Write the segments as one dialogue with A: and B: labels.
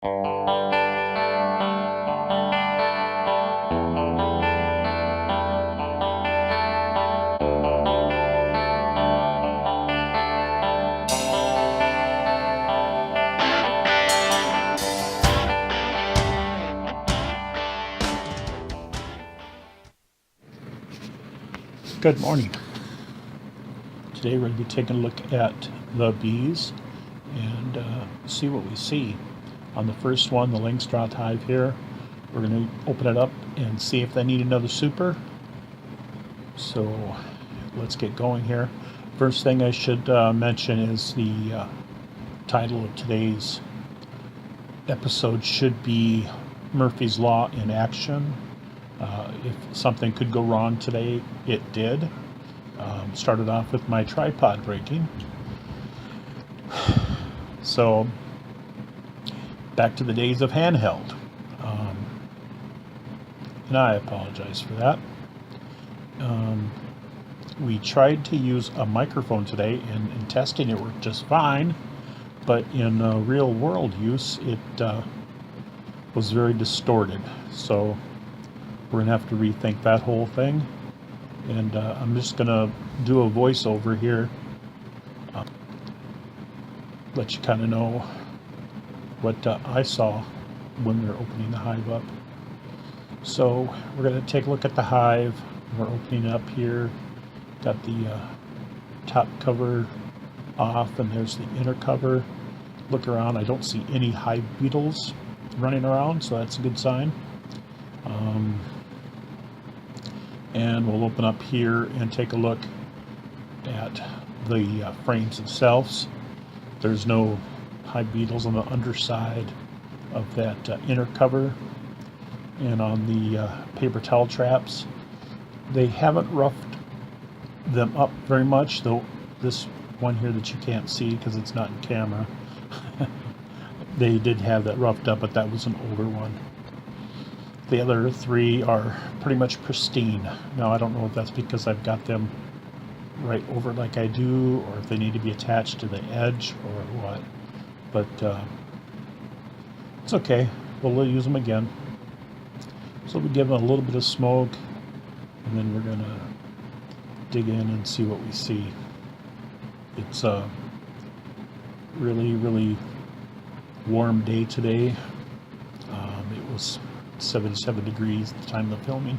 A: Good morning. Today we're going to be taking a look at the bees and see what we see. On the first one, the Langstroth hive here, we're going to open it up and see if they need another super. So let's get going here. First thing I should mention is the title of today's episode should be Murphy's Law in Action. If something could go wrong today, it did. Started off with my tripod breaking. So, back to the days of handheld. And I apologize for that. We tried to use a microphone today, and in testing it worked just fine. But in real world use, it was very distorted. So, we're going to have to rethink that whole thing. And I'm just going to do a voiceover here. Let you kind of know what I saw when we were opening the hive up. So we're going to take a look at the hive. We're opening up here. Got the top cover off, and there's the inner cover. Look around. I don't see any hive beetles running around, so that's a good sign. And we'll open up here and take a look at the frames themselves. There's no hive beetles on the underside of that inner cover. And on the paper towel traps, they haven't roughed them up very much, though this one here that you can't see because it's not in camera, they did have that roughed up, but that was an older one. The other three are pretty much pristine. Now, I don't know if that's because I've got them right over like I do, or if they need to be attached to the edge or what. But it's okay. We'll use them again. So we give them a little bit of smoke, and then we're going to dig in and see what we see. It's a really, really warm day today. It was 77 degrees at the time of the filming.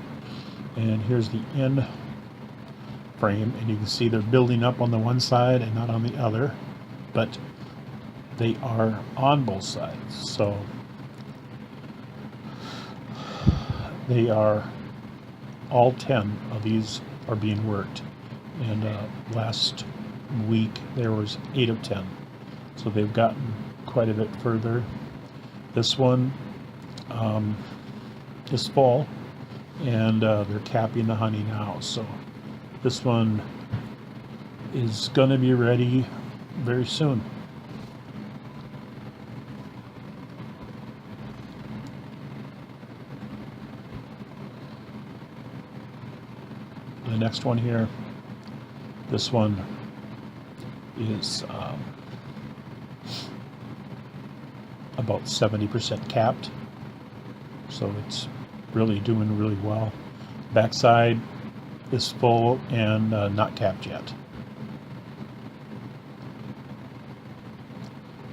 A: And here's the end frame, and you can see they're building up on the one side and not on the other, but they are on both sides. So they are, all 10 of these are being worked, and last week there was 8 of 10, so they've gotten quite a bit further. This one is full, and they're capping the honey now, so this one is going to be ready very soon. The next one here, this one is about 70% capped, so it's really doing really well. Backside is full and not capped yet.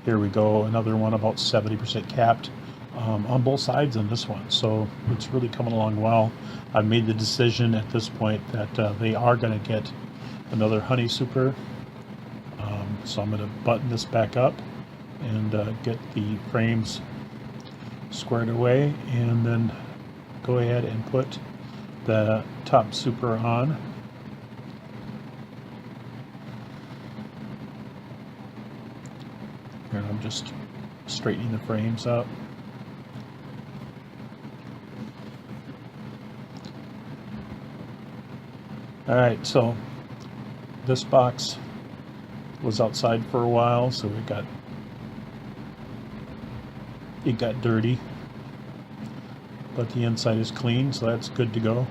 A: Here we go, another one about 70% capped on both sides on this one, so it's really coming along well. I've made the decision at this point that they are going to get another honey super, so I'm going to button this back up and get the frames squared away, and then go ahead and put the top super on. And I'm just straightening the frames up. Alright, so this box was outside for a while, so it got dirty, but the inside is clean, so that's good to go.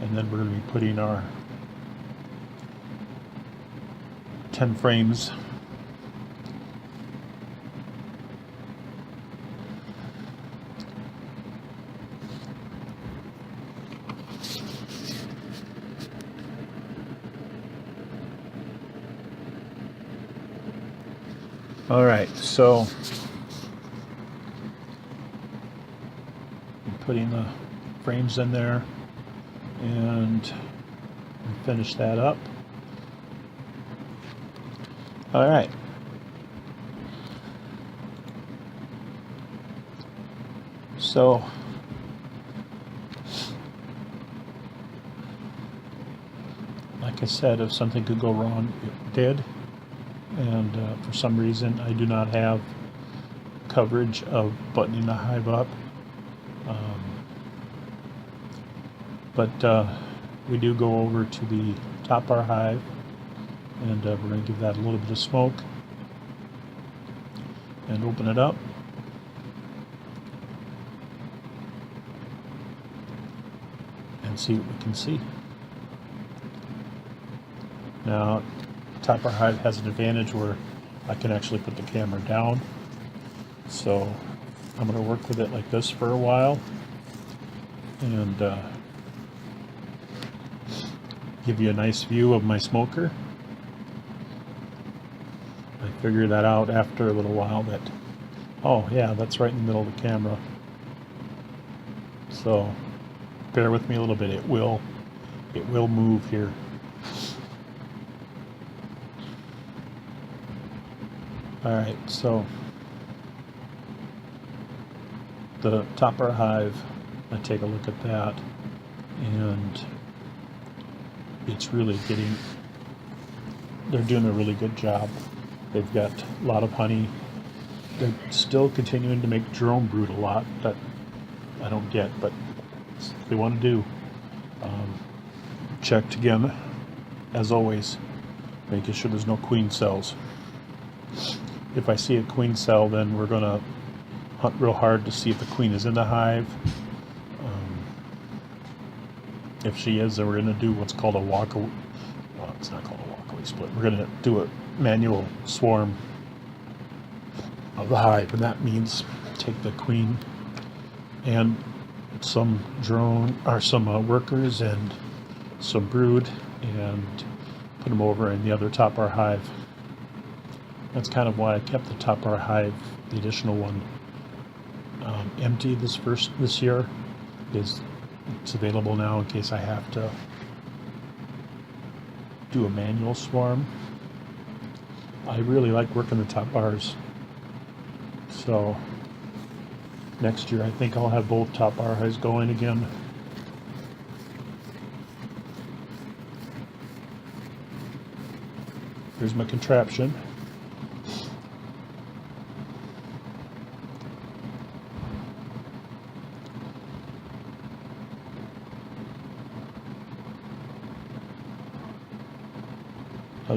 A: And then we're going to be putting our 10 frames All right, so I'm putting the frames in there and finish that up. All right. So like I said, if something could go wrong, it did. And for some reason, I do not have coverage of buttoning the hive up. But we do go over to the top bar hive, and we're going to give that a little bit of smoke and open it up. And see what we can see. Now, top bar hive has an advantage where I can actually put the camera down. So I'm going to work with it like this for a while and give you a nice view of my smoker. I figured that out after a little while that, oh yeah, that's right in the middle of the camera. So bear with me a little bit. It will move here. All right, so the top bar hive, I take a look at that, and it's really getting, they're doing a really good job. They've got a lot of honey. They're still continuing to make drone brood a lot that I don't get, but they want to do. Checked again, as always, making sure there's no queen cells. If I see a queen cell, then we're going to hunt real hard to see if the queen is in the hive. If she is, then we're going to do what's called a walk-away. Well, it's not called a walk-away split. We're going to do a manual swarm of the hive, and that means take the queen and some drone or some workers and some brood and put them over in the other top bar hive. That's kind of why I kept the top bar hive, the additional one, empty this year. It's available now in case I have to do a manual swarm. I really like working the top bars. So next year I think I'll have both top bar hives going again. Here's my contraption.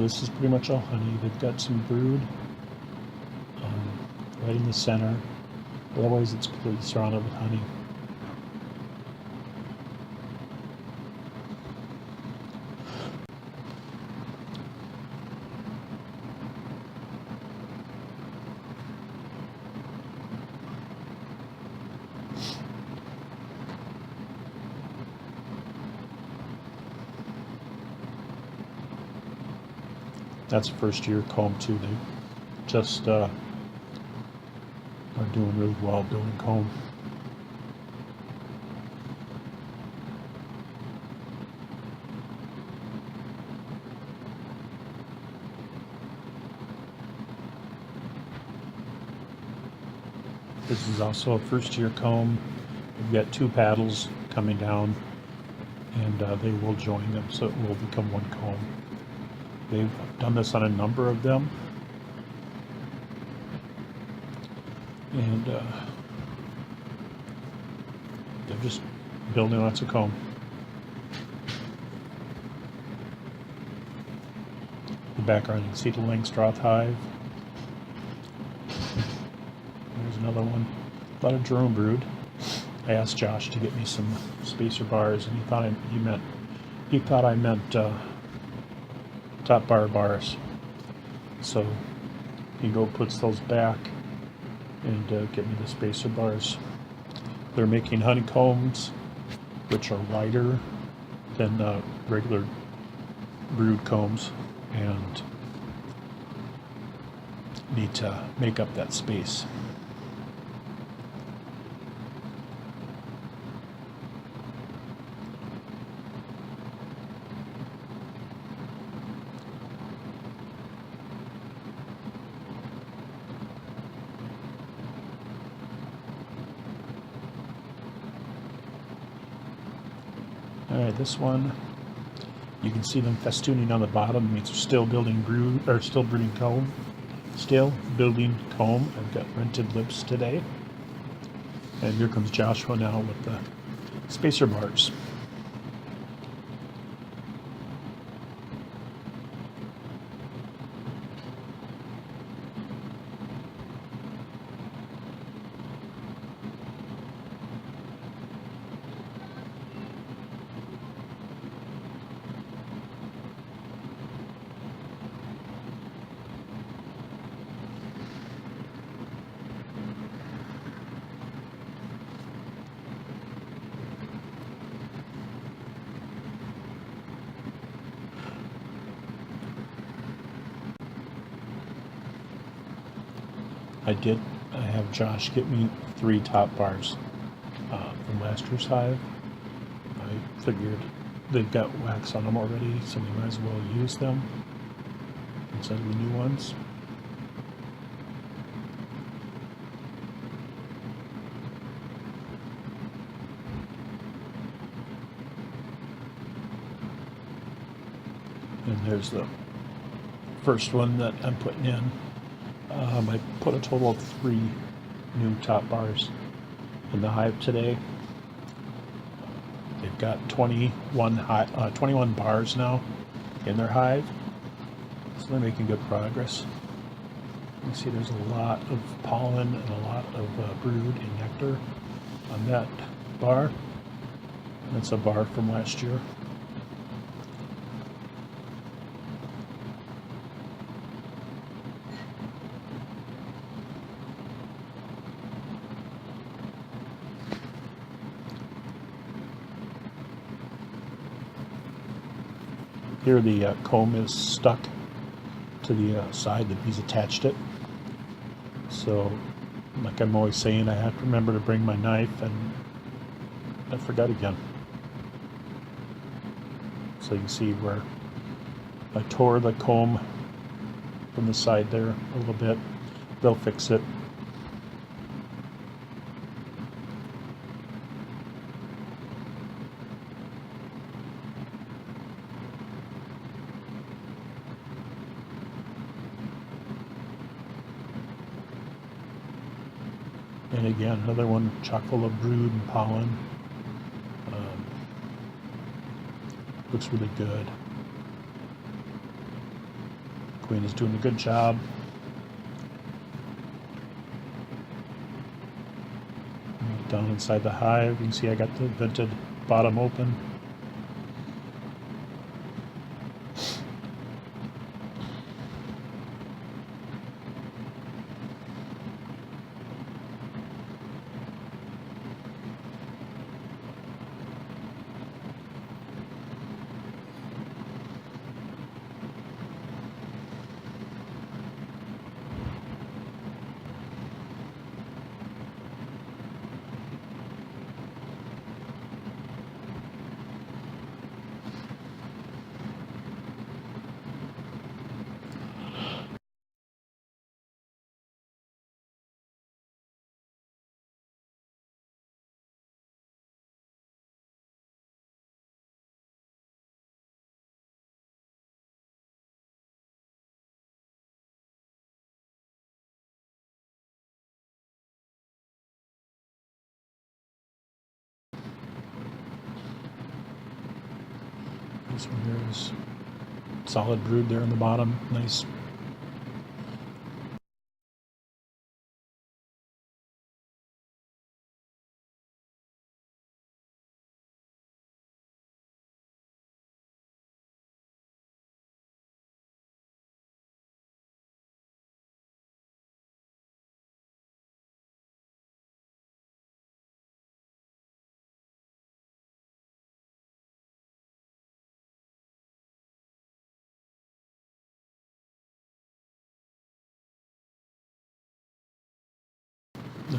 A: This is pretty much all honey. They've got some brood right in the center. Otherwise, it's completely surrounded with honey. That's a first year comb too. They just are doing really well doing comb. This is also a first year comb. We've got 2 paddles coming down, and they will join them, so it will become one comb. They've done this on a number of them, and they're just building lots of comb. In the background you can see the Langstroth hive. There's another one. A lot of drone brood. I asked Josh to get me some spacer bars, and he thought I meant top bar bars. So he puts those back and get me the spacer bars. They're making honeycombs, which are wider than regular brood combs, and need to make up that space. Alright, this one, you can see them festooning on the bottom. It means they're still building brood, or still brooding comb. Still building comb. I've got rented lips today. And here comes Joshua now with the spacer bars. I have Josh get me 3 top bars from last year's hive. I figured they've got wax on them already, so we might as well use them instead of the new ones. And there's the first one that I'm putting in. I put a total of 3 new top bars in the hive today. They've got 21 bars now in their hive, so they're making good progress. You can see there's a lot of pollen and a lot of brood and nectar on that bar. That's a bar from last year. Here the comb is stuck to the side that he's attached it. So, like I'm always saying, I have to remember to bring my knife, and I forgot again. So you see where I tore the comb from the side there a little bit. They'll fix it. And again, another one chock full of brood and pollen. Looks really good. Queen is doing a good job. Down inside the hive, you can see I got the vented bottom open. This one here is solid brood there in the bottom. Nice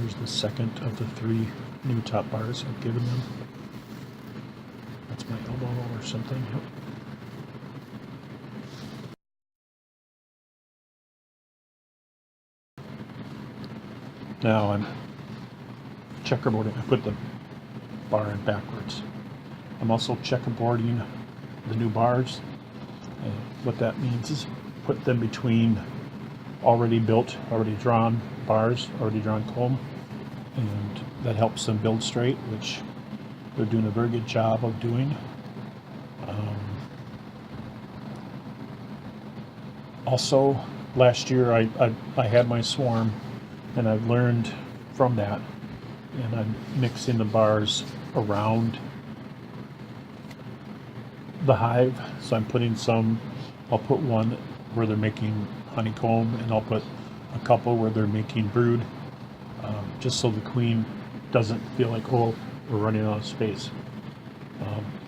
A: Here's the second of the 3 new top bars I've given them. That's my elbow or something. Yep. Now I'm checkerboarding. I put the bar in backwards. I'm also checkerboarding the new bars. And what that means is put them between already built, already drawn bars, already drawn comb, and that helps them build straight, which they're doing a very good job of doing. Also, last year I had my swarm, and I've learned from that, and I'm mixing the bars around the hive. So I'm putting some, I'll put one where they're making honeycomb, and I'll put a couple where they're making brood, just so the queen doesn't feel like, oh, we're running out of space.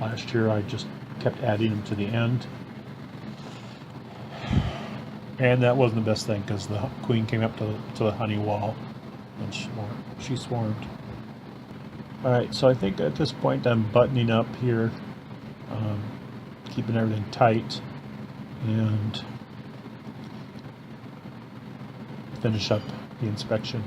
A: Last year I just kept adding them to the end, and that wasn't the best thing because the queen came up to the honey wall and she swarmed. Alright, so I think at this point I'm buttoning up here, keeping everything tight, and finish up the inspection.